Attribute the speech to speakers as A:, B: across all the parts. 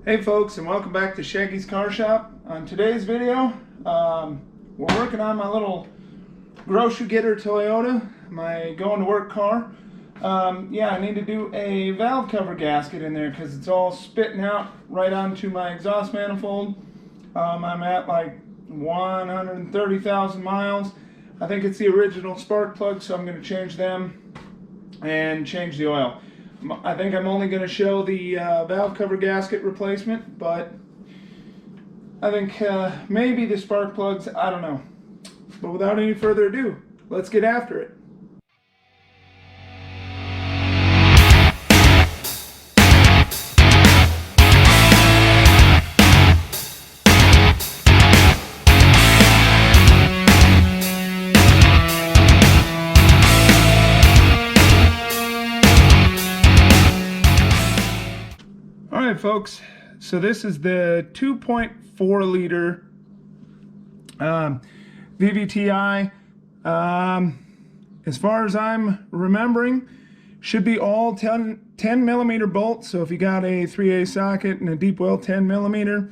A: Hey folks, and welcome back to Shaggy's Car Shop. On today's video, we're working on my little grocery getter Toyota, my going to work car. Yeah, I need to do a valve cover gasket in there because it's all spitting out right onto my exhaust manifold. I'm at like 130,000 miles. I think it's the original spark plugs, so I'm going to change them and change the oil. I think I'm only going to show the valve cover gasket replacement, but I think maybe the spark plugs, I don't know. But without any further ado, let's get after it. Alright folks, so this is the 2.4 liter VVT-I. As far as I'm remembering, should be all 10 millimeter bolts. So if you got a 3A socket and a deep well 10 millimeter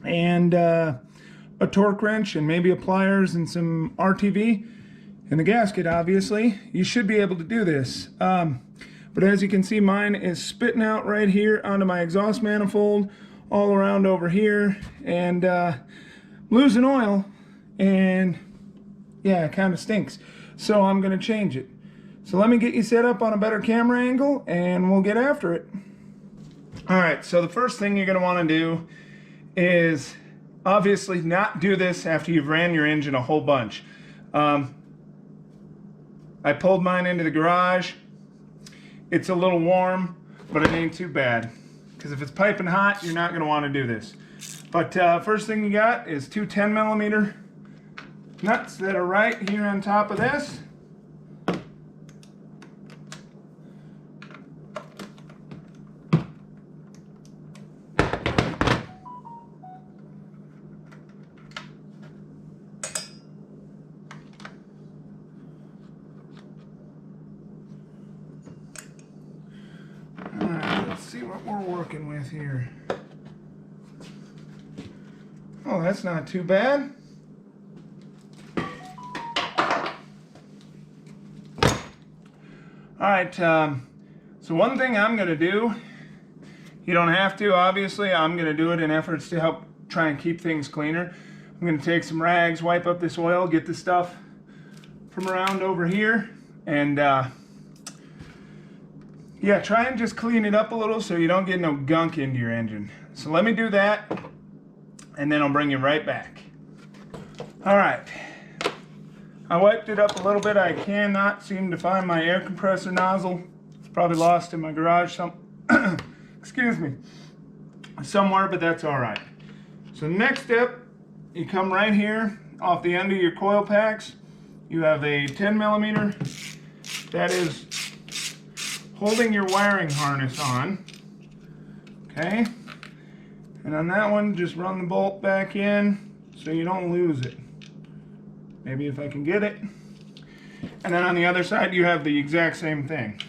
A: and a torque wrench and maybe a pliers and some RTV and the gasket, obviously, you should be able to do this. But as you can see, mine is spitting out right here onto my exhaust manifold, all around over here, and losing oil, and yeah, it kind of stinks. So I'm going to change it. So let me get you set up on a better camera angle, and we'll get after it. Alright, so the first thing you're going to want to do is obviously not do this after you've ran your engine a whole bunch. I pulled mine into the garage. It's a little warm, but it ain't too bad. Because if it's piping hot, you're not going to want to do this. But first thing you got is two 10 millimeter nuts that are right here on top of this. See what we're working with here. Oh, that's not too bad. Alright, so one thing I'm going to do, you don't have to, obviously, I'm going to do it in efforts to help try and keep things cleaner. I'm going to take some rags, wipe up this oil, get the stuff from around over here, and yeah, try and just clean it up a little so you don't get no gunk into your engine. So let me do that, and then I'll bring you right back. Alright, I wiped it up a little bit. I cannot seem to find my air compressor nozzle. It's probably lost in my garage excuse me, somewhere, but that's alright. So next step, you come right here off the end of your coil packs. You have a 10 millimeter that is holding your wiring harness on, okay? And on that one, just run the bolt back in so you don't lose it. Maybe if I can get it. And then on the other side, you have the exact same thing.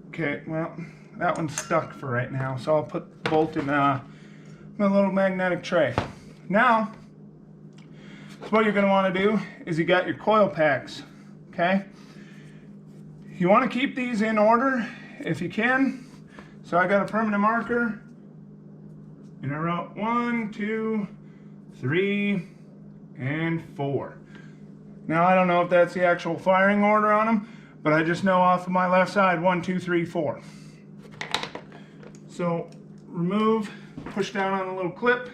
A: Okay, well, that one's stuck for right now, so I'll put the bolt in my little magnetic tray. Now, so what you're going to want to do is you got your coil packs, okay? You want to keep these in order if you can. So I got a permanent marker, and I wrote 1, 2, 3, and 4. Now I don't know if that's the actual firing order on them, but I just know off of my left side 1, 2, 3, 4. So remove, push down on a little clip,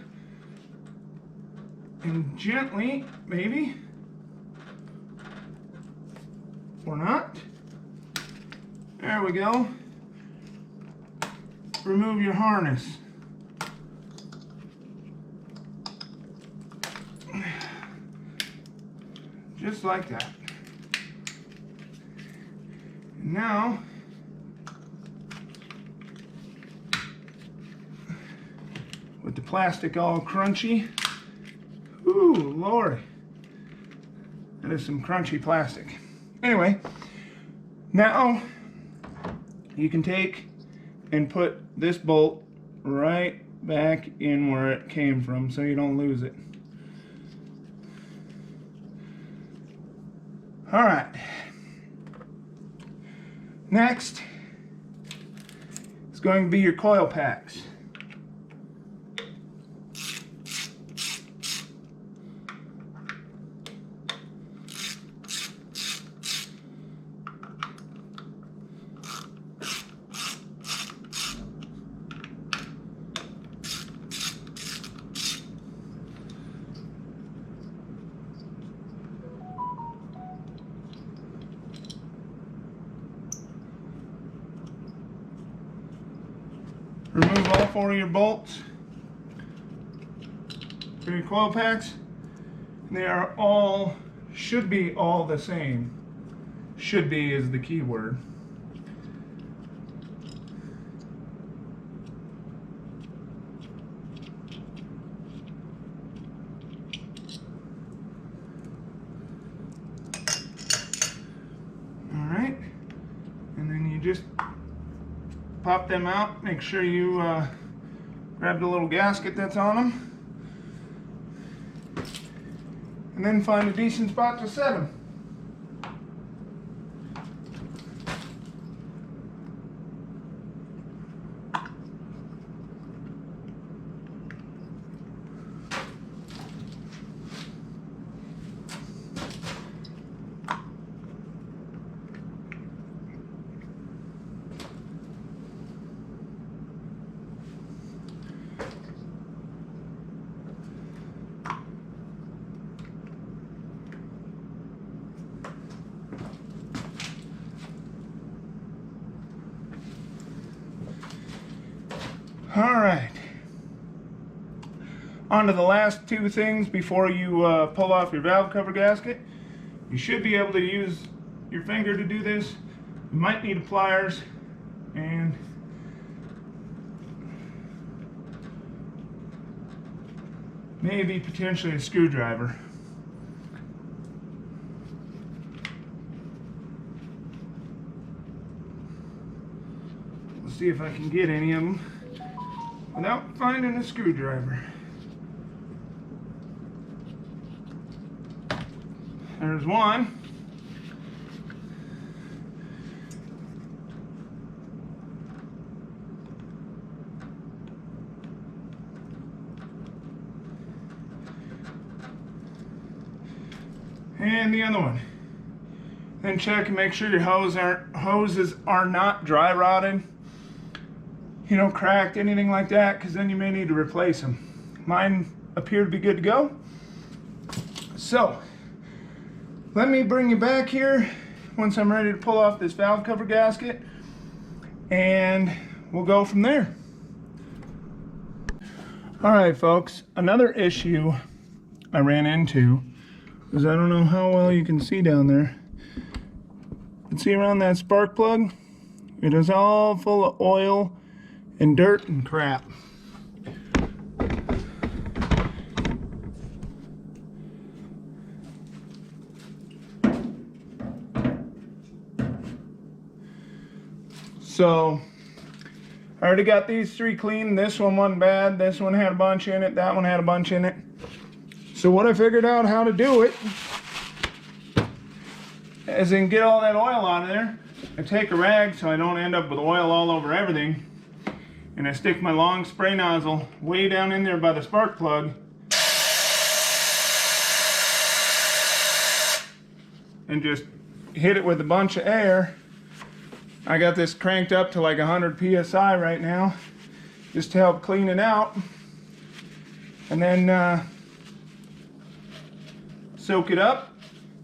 A: and gently, maybe, or not, there we go, remove your harness. Just like that. And now, with the plastic all crunchy, Ooh, Lord. That is some crunchy plastic. Anyway, now you can take and put this bolt right back in where it came from so you don't lose it. All right. Next is going to be your coil packs. Remove all 4 of your bolts for your coil packs. They are all, should be all the same. Should be is the key word. All right, and then you just pop them out. Make sure you grab the little gasket that's on them, and then find a decent spot to set them. All right, on to the last 2 things before you pull off your valve cover gasket. You should be able to use your finger to do this. You might need pliers and maybe potentially a screwdriver. Let's see if I can get any of them without finding a screwdriver. There's one. And the other one. Then check and make sure your hoses are not dry rotted, cracked, anything like that, because then you may need to replace them. Mine appear to be good to go. So, let me bring you back here once I'm ready to pull off this valve cover gasket, and we'll go from there. All right, folks, another issue I ran into is, I don't know how well you can see down there. You can see around that spark plug, it is all full of oil and dirt and crap. So I already got these 3 clean. This one wasn't bad. This one had a bunch in it. That one had a bunch in it. So what I figured out how to do it is in get all that oil out of there. I take a rag so I don't end up with oil all over everything, and I stick my long spray nozzle way down in there by the spark plug, and just hit it with a bunch of air. I got this cranked up to like 100 psi right now, just to help clean it out, and then soak it up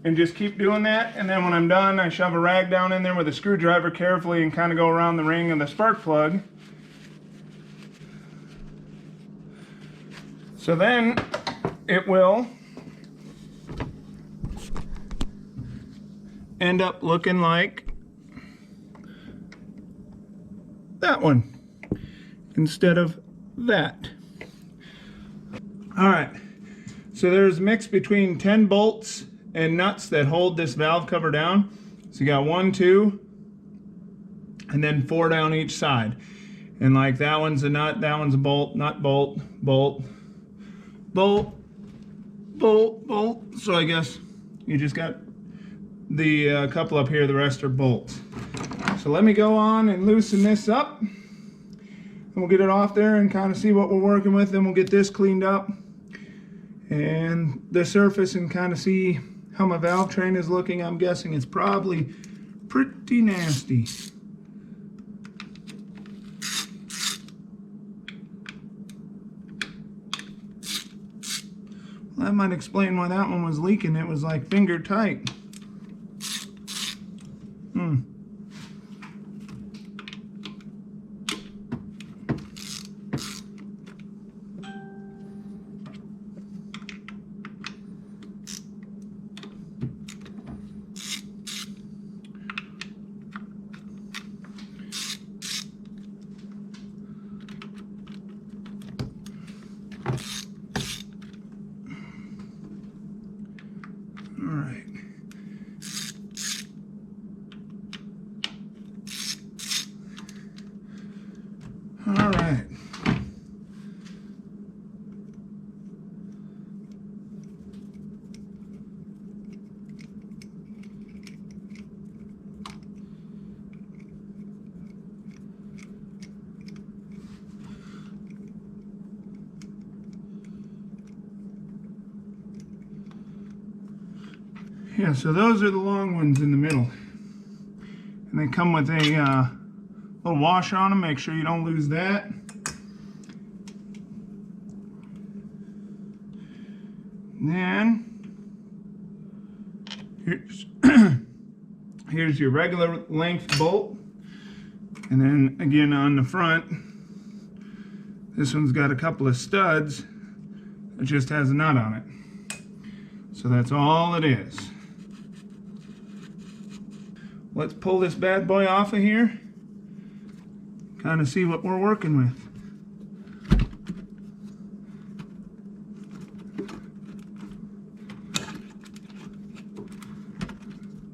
A: and just keep doing that. And then when I'm done, I shove a rag down in there with a screwdriver carefully and kind of go around the ring of the spark plug. So then it will end up looking like that one instead of that. All right, so So there's a mix between 10 bolts and nuts that hold this valve cover down. So you got 1, 2, and then 4 down each side. And like that one's a nut, that one's a bolt, nut, bolt, bolt, bolt, bolt, bolt. So I guess you just got the couple up here, the rest are bolts. So let me go on and loosen this up. And we'll get it off there and kind of see what we're working with. Then we'll get this cleaned up and the surface and kind of see how my valve train is looking. I'm guessing it's probably pretty nasty. Well, that might explain why that one was leaking. It was like finger tight. All right. Yeah, so those are the long ones in the middle. And they come with a little washer on them. Make sure you don't lose that. And then here's your regular length bolt. And then again on the front, this one's got a couple of studs. It just has a nut on it. So that's all it is. Let's pull this bad boy off of here. Kind of see what we're working with.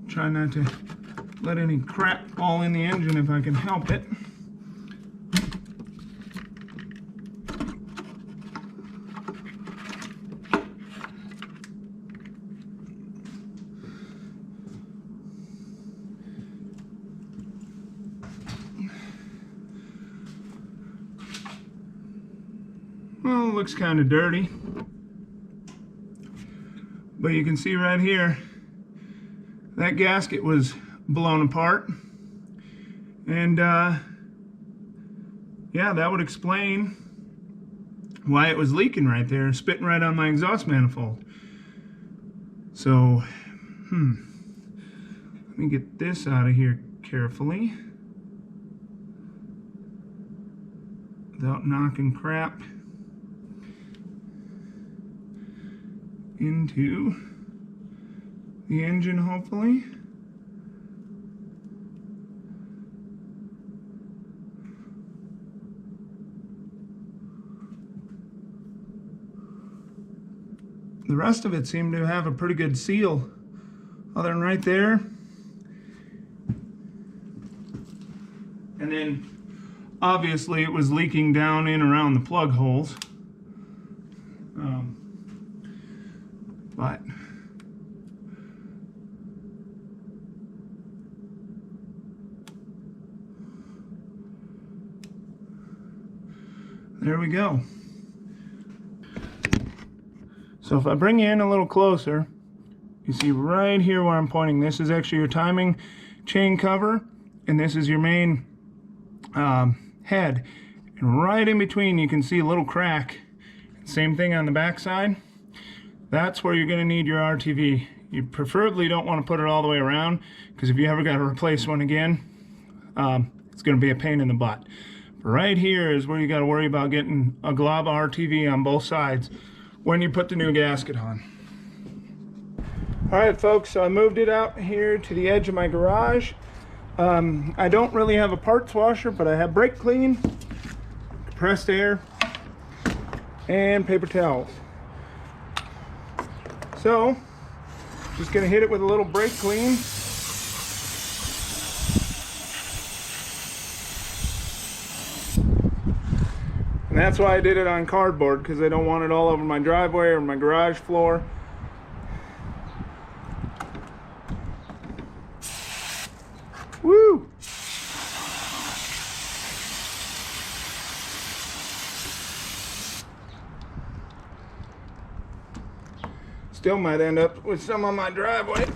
A: Try not to let any crap fall in the engine if I can help it. Well, it looks kind of dirty, but you can see right here that gasket was blown apart, and yeah, that would explain why it was leaking right there, spitting right on my exhaust manifold. So let me get this out of here carefully without knocking crap into the engine, hopefully. The rest of it seemed to have a pretty good seal, other than right there. And then obviously it was leaking down in around the plug holes. But there we go. So if I bring you in a little closer, you see right here where I'm pointing, this is actually your timing chain cover, and this is your main head. And right in between you can see a little crack. Same thing on the back side. That's where you're going to need your RTV. You preferably don't want to put it all the way around, because if you ever got to replace one again, it's going to be a pain in the butt. But right here is where you got to worry about getting a glob RTV on both sides when you put the new gasket on. Alright folks, so I moved it out here to the edge of my garage. I don't really have a parts washer, but I have brake clean, compressed air, and paper towels. So, just gonna hit it with a little brake clean. And that's why I did it on cardboard, because I don't want it all over my driveway or my garage floor. Woo! Still might end up with some on my driveway.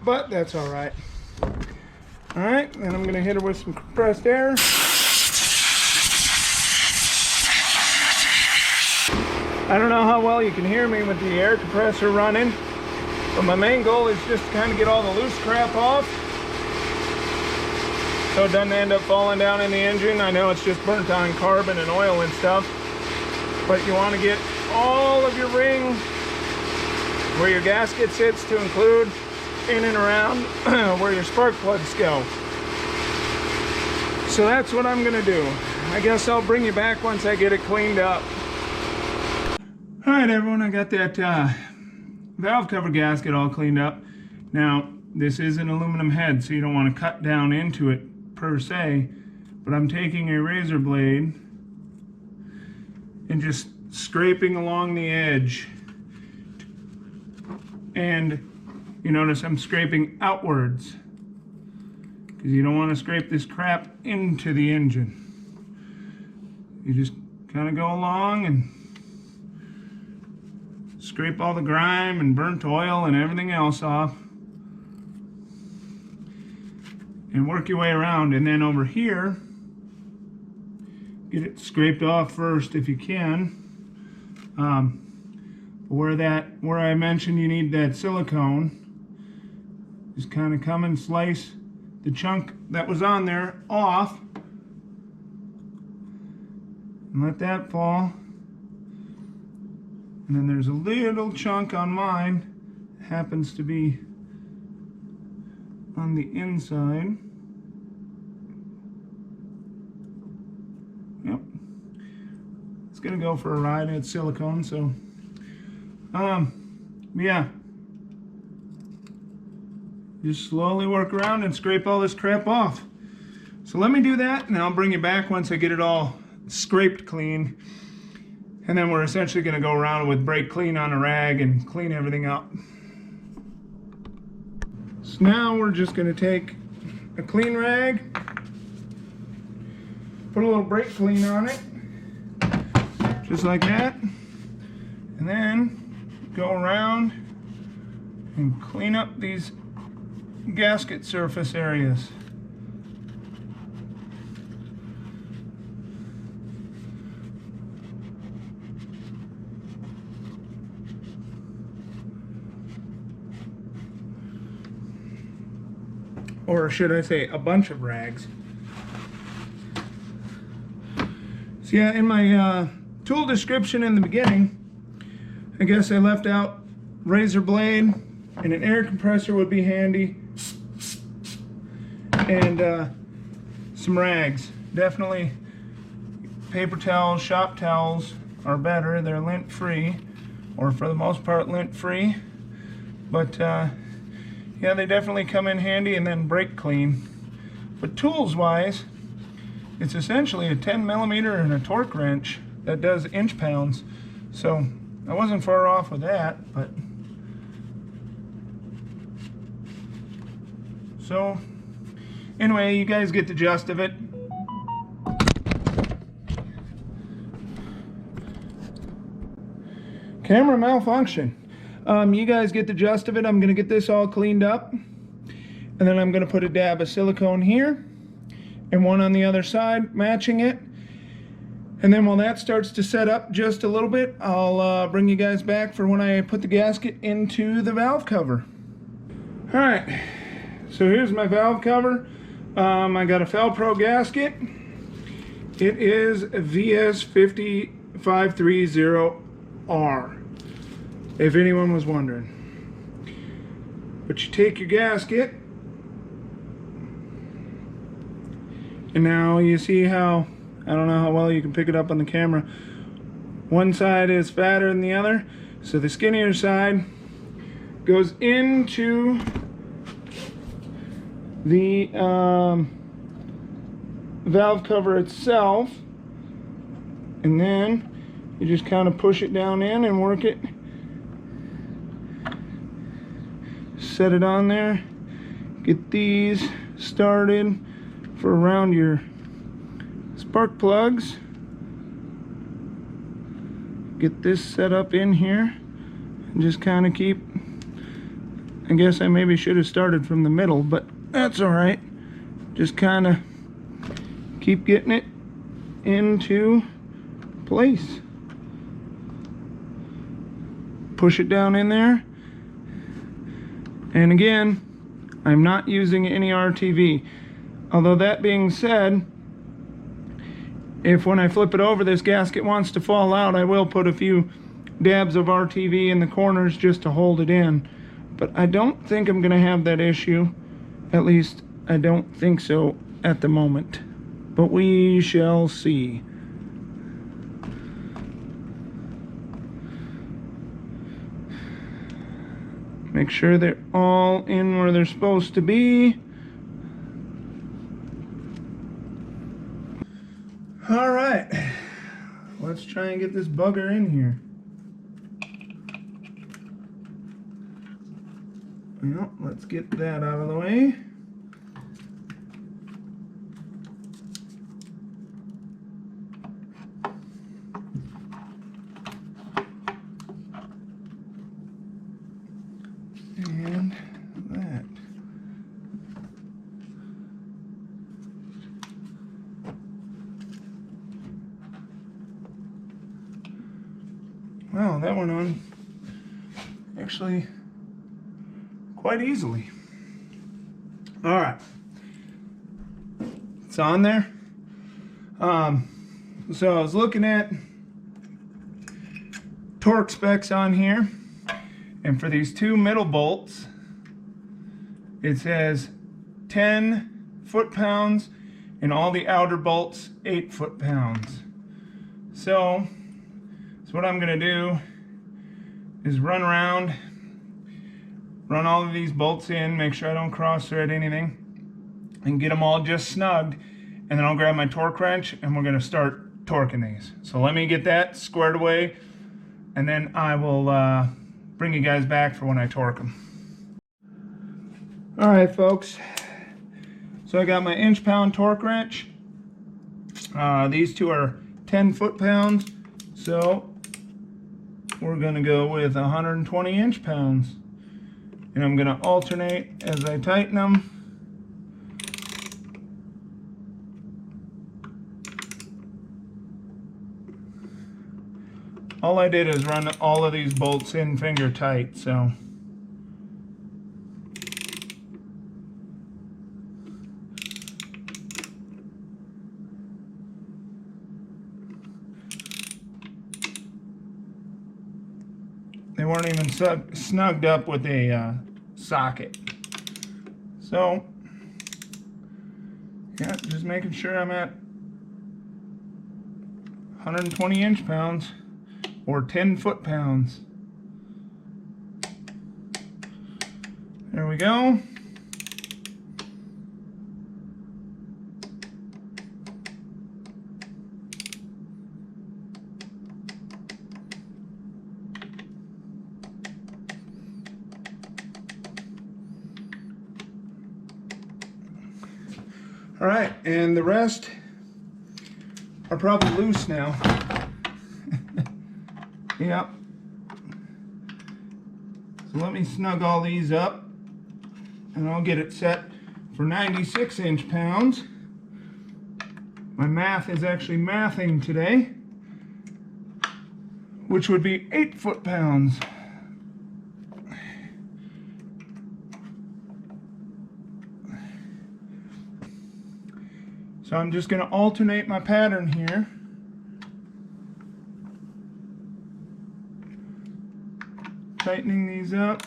A: But that's all right. All right, then I'm gonna hit it with some compressed air. I don't know how well you can hear me with the air compressor running, but my main goal is just to kind of get all the loose crap off so it doesn't end up falling down in the engine. I know it's just burnt on carbon and oil and stuff, but you want to get all of your ring where your gasket sits, to include in and around where your spark plugs go. So that's what I'm gonna do. I guess I'll bring you back once I get it cleaned up. All right, everyone, I got that valve cover gasket all cleaned up. Now, this is an aluminum head, so you don't want to cut down into it per se, but I'm taking a razor blade and just scraping along the edge. And you notice I'm scraping outwards, because you don't want to scrape this crap into the engine. You just kind of go along and scrape all the grime and burnt oil and everything else off, and work your way around. And then over here, get it scraped off first if you can. Where I mentioned you need that silicone, just kind of come and slice the chunk that was on there off and let that fall. And then there's a little chunk on mine, happens to be on the inside. Yep. It's gonna go for a ride. It's silicone, so yeah. Just slowly work around and scrape all this crap off. So let me do that, and I'll bring you back once I get it all scraped clean. And then we're essentially going to go around with brake clean on a rag and clean everything up. So now we're just going to take a clean rag, put a little brake clean on it, just like that, and then go around and clean up these gasket surface areas. Or should I say a bunch of rags. So yeah, in my tool description in the beginning, I guess I left out razor blade, and an air compressor would be handy, and some rags. Definitely paper towels, shop towels are better. They're lint free, or for the most part lint free, but yeah, they definitely come in handy. And then brake clean. But tools wise, it's essentially a 10mm and a torque wrench that does inch pounds, so I wasn't far off with that. But so anyway, you guys get the gist of it. Camera malfunction. You guys get the gist of it. I'm gonna get this all cleaned up, and then I'm gonna put a dab of silicone here and one on the other side, matching it. And then while that starts to set up just a little bit, I'll bring you guys back for when I put the gasket into the valve cover. All right, so here's my valve cover. I got a Felpro gasket. It is a VS50530R, if anyone was wondering. But you take your gasket And now you see how, I don't know how well you can pick it up on the camera, one side is fatter than the other, so the skinnier side goes into the valve cover itself, and then you just kind of push it down in and work it, set it on there, get these started for around your spark plugs, get this set up in here, and just kind of keep, I guess I maybe should have started from the middle, but that's all right. Just kind of keep getting it into place. Push it down in there. And again, I'm not using any RTV. Although that being said, if when I flip it over this gasket wants to fall out, I will put a few dabs of RTV in the corners just to hold it in. But I don't think I'm gonna have that issue. At least I don't think so at the moment. But we shall see. Make sure they're all in where they're supposed to be. All right, let's try and get this bugger in here. Well, let's get that out of the way. And that. Wow, that went on actually quite easily. All right, it's on there. So I was looking at torque specs on here, and for these two middle bolts, it says 10 foot-pounds, and all the outer bolts 8 foot-pounds. So what I'm gonna do is run around, run all of these bolts in, make sure I don't cross thread anything, and get them all just snugged, and then I'll grab my torque wrench and we're gonna start torquing these. So let me get that squared away, and then I will bring you guys back for when I torque them. All right, folks, so I got my inch-pound torque wrench. These two are 10 foot-pounds, so we're gonna go with 120 inch-pounds, and I'm gonna alternate as I tighten them. All I did is run all of these bolts in finger tight, so they weren't even snugged up with a socket. So yeah, just making sure I'm at 120 inch-pounds or 10 foot-pounds. There we go. All right, and the rest are probably loose now. Yep. So let me snug all these up, and I'll get it set for 96 inch-pounds. My math is actually mathing today, which would be 8 foot-pounds. So I'm just going to alternate my pattern here. Tightening these up.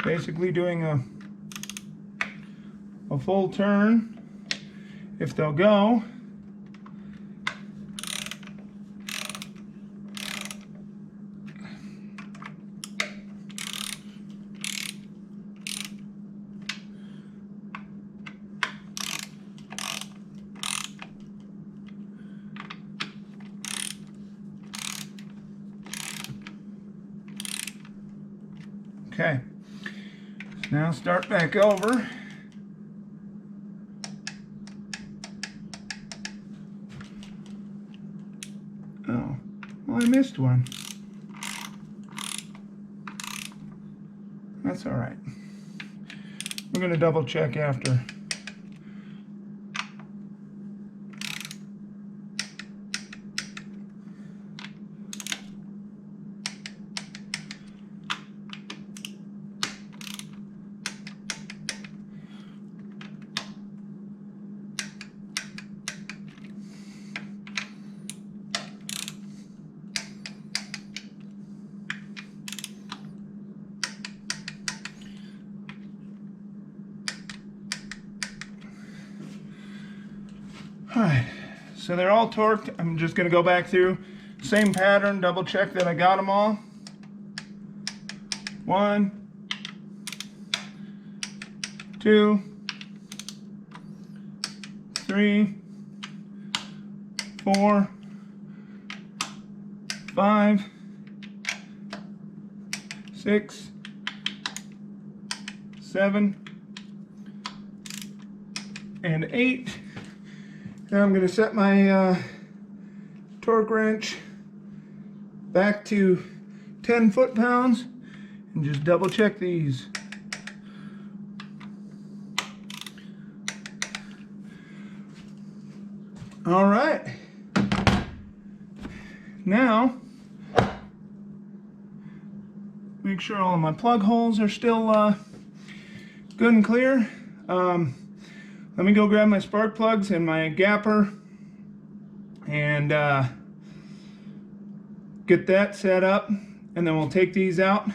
A: Basically doing a a full turn if they'll go. Okay, now start back over. Oh, well, I missed one. That's all right. We're going to double check after. Alright, so they're all torqued. I'm just going to go back through, same pattern, double check that I got them all. 1, 2, 3, 4, 5, 6, 7, and 8. Now I'm going to set my torque wrench back to 10 foot-pounds and just double check these. All right. Now, make sure all of my plug holes are still good and clear. Let me go grab my spark plugs and my gapper and get that set up, and then we'll take these out,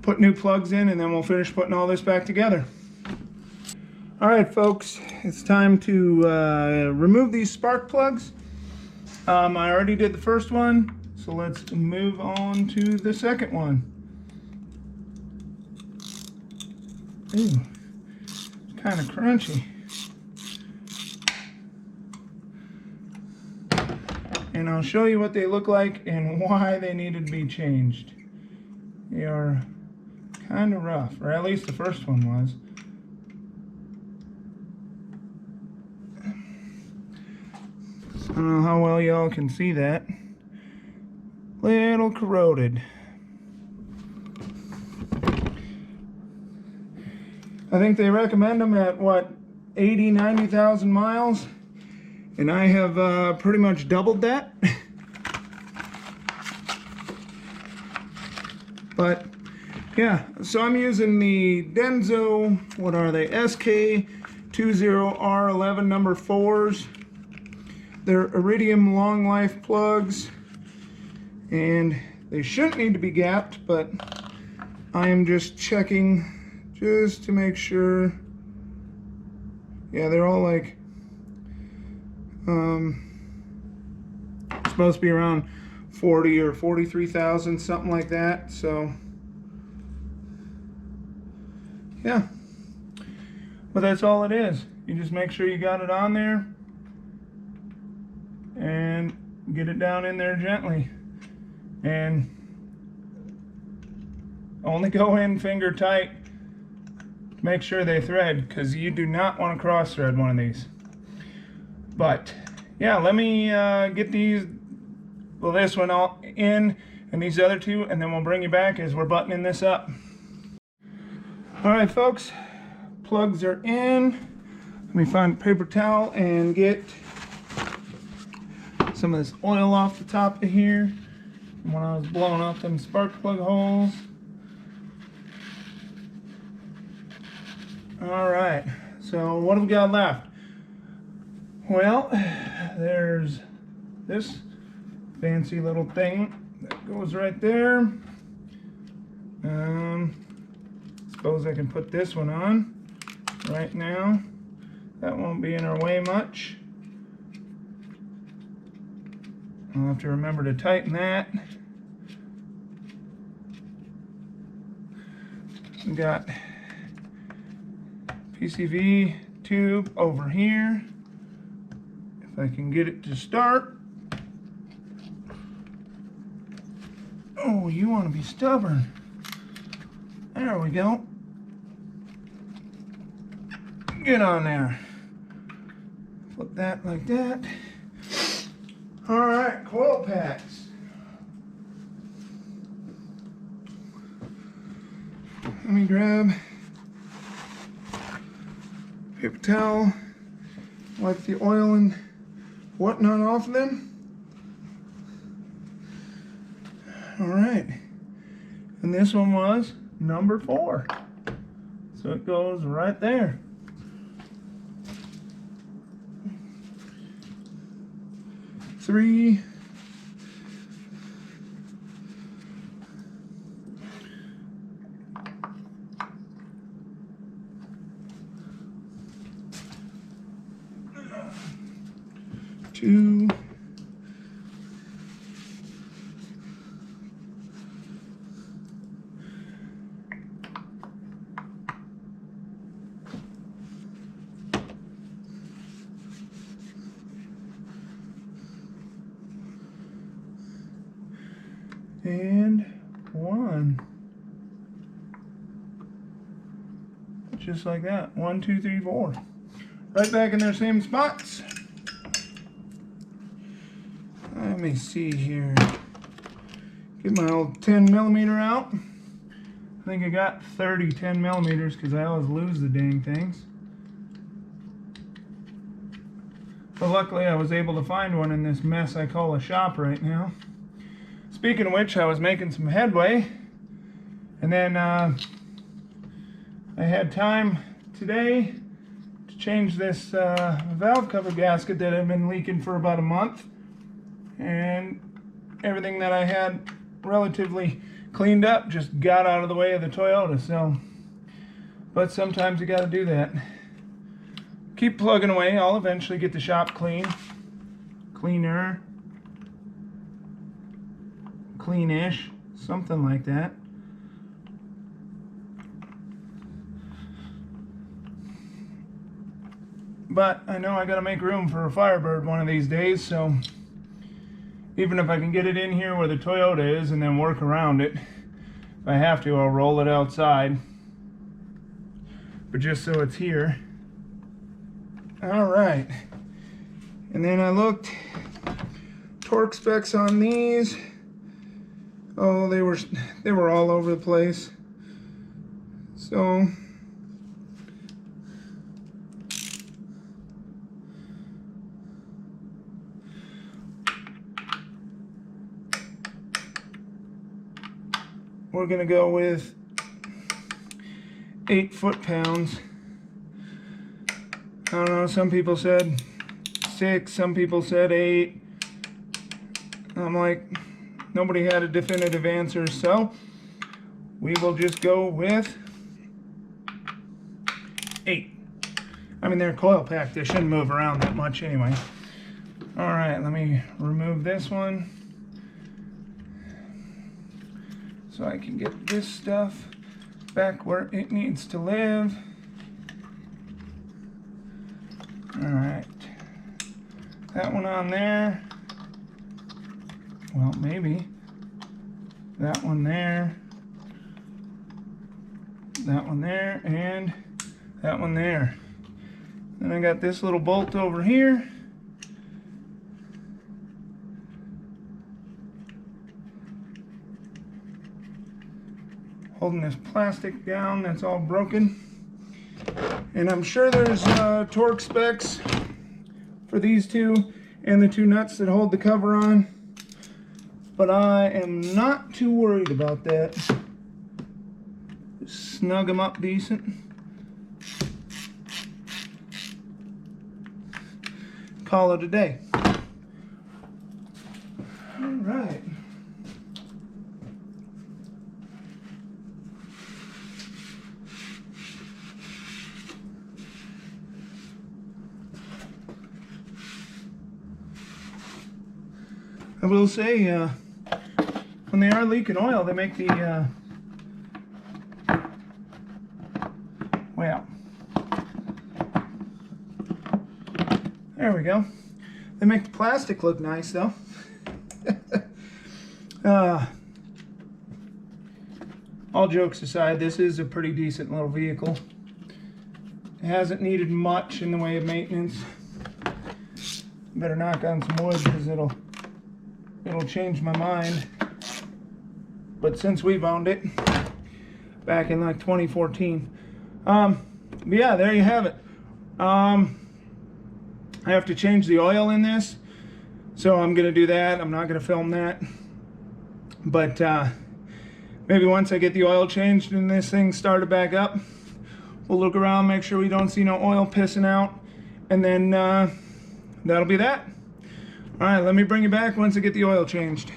A: put new plugs in, and then we'll finish putting all this back together. Alright folks, it's time to remove these spark plugs. I already did the first one, so let's move on to the second one. Ooh, it's kind of crunchy. And I'll show you what they look like and why they needed to be changed. They are kind of rough, or at least the first one was. I don't know how well y'all can see that. Little corroded. I think they recommend them at what, 80, 90,000 miles? And I have pretty much doubled that. But yeah, so I'm using the Denso, what are they, SK20R11 number 4s. They're iridium long life plugs, and they shouldn't need to be gapped, but I am just checking just to make sure. Yeah, they're all like supposed to be around 40 or 43,000, something like that. So yeah, but that's all it is. You just make sure you got it on there and get it down in there gently, and only go in finger tight. Make sure they thread, because you do not want to cross thread one of these. But yeah, let me get these, well, this one all in and these other two, and then we'll bring you back as we're buttoning this up. Alright folks, plugs are in. Let me find a paper towel and get some of this oil off the top of here when I was blowing off them spark plug holes. Alright, so what have we got left? Well, there's this fancy little thing that goes right there. Suppose I can put this one on. right now. That won't be in our way much. I'll have to remember to tighten that. We got PCV tube over here. If I can get it to start. Oh, you want to be stubborn. There we go. Get on there. Flip that like that. All right, coil packs. Let me grab paper towel, wipe the oil and whatnot off of them. All right, and this one was number 4. So it goes right there. Three. Two. And 1. Just like that. 1, 2, 3, 4. Right back in their same spots. Let me see here. Get my old 10mm out. I think I got 30 10mm because I always lose the dang things. But luckily I was able to find one in this mess I call a shop right now. Speaking of which, I was making some headway, and then I had time today to change this valve cover gasket that had been leaking for about a month, and everything that I had relatively cleaned up just got out of the way of the Toyota. So, but sometimes you got to do that. Keep plugging away. I'll eventually get the shop cleaner. Cleanish, something like that. But I know I gotta make room for a Firebird one of these days, so even if I can get it in here where the Toyota is and then work around it, if I have to, I'll roll it outside. But just so it's here. Alright. And then I looked, torque specs on these. Oh, they were all over the place. So we're gonna go with 8 foot-pounds. I don't know, some people said 6, some people said 8. I'm like, nobody had a definitive answer, so we will just go with 8. I mean, they're coil packed, they shouldn't move around that much anyway. Alright, let me remove this one so I can get this stuff back where it needs to live. Alright, that one on there. Well, maybe that one there, that one there, and that one there. Then I got this little bolt over here. Holding this plastic down that's all broken. And I'm sure there's torque specs for these two and the 2 nuts that hold the cover on. But I am not too worried about that. Just snug them up decent. Call it a day. All right. I will say, when they are leaking oil, they make the, well, there we go. They make the plastic look nice, though. All jokes aside, this is a pretty decent little vehicle. It hasn't needed much in the way of maintenance. Better knock on some wood because it'll change my mind. But since we've owned it back in like 2014, but yeah, there you have it. I have to change the oil in this, so I'm gonna do that. I'm not gonna film that, but maybe once I get the oil changed and this thing started back up, we'll look around, make sure we don't see no oil pissing out, and then that'll be that. All right, let me bring you back once I get the oil changed.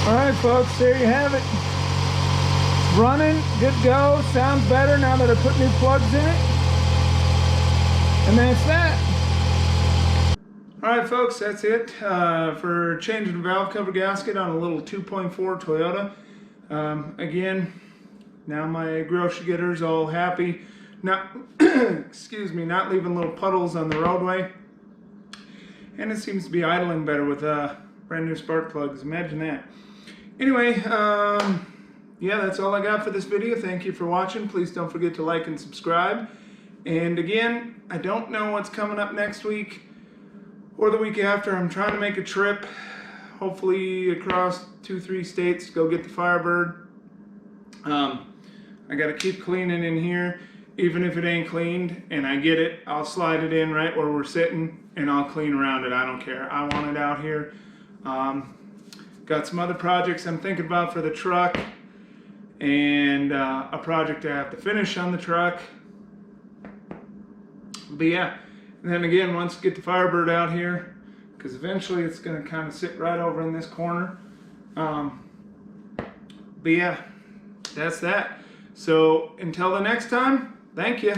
A: Alright folks, there you have it. It's running, good to go, sounds better now that I put new plugs in it. And that's that. Alright folks, that's it for changing the valve cover gasket on a little 2.4 Toyota. Again, now my grocery getter's all happy. Not, excuse me, not leaving little puddles on the roadway. And it seems to be idling better with brand new spark plugs, imagine that. Anyway, yeah, that's all I got for this video. Thank you for watching. Please don't forget to like and subscribe. And again, I don't know what's coming up next week or the week after. I'm trying to make a trip, hopefully across 2-3 states to go get the Firebird. I got to keep cleaning in here. Even if it ain't cleaned and I get it, I'll slide it in right where we're sitting and I'll clean around it. I don't care. I want it out here. Got some other projects I'm thinking about for the truck, and a project I have to finish on the truck. But yeah, and then again, once I get the Firebird out here, because eventually it's going to kind of sit right over in this corner. But yeah, that's that. So until the next time, thank you.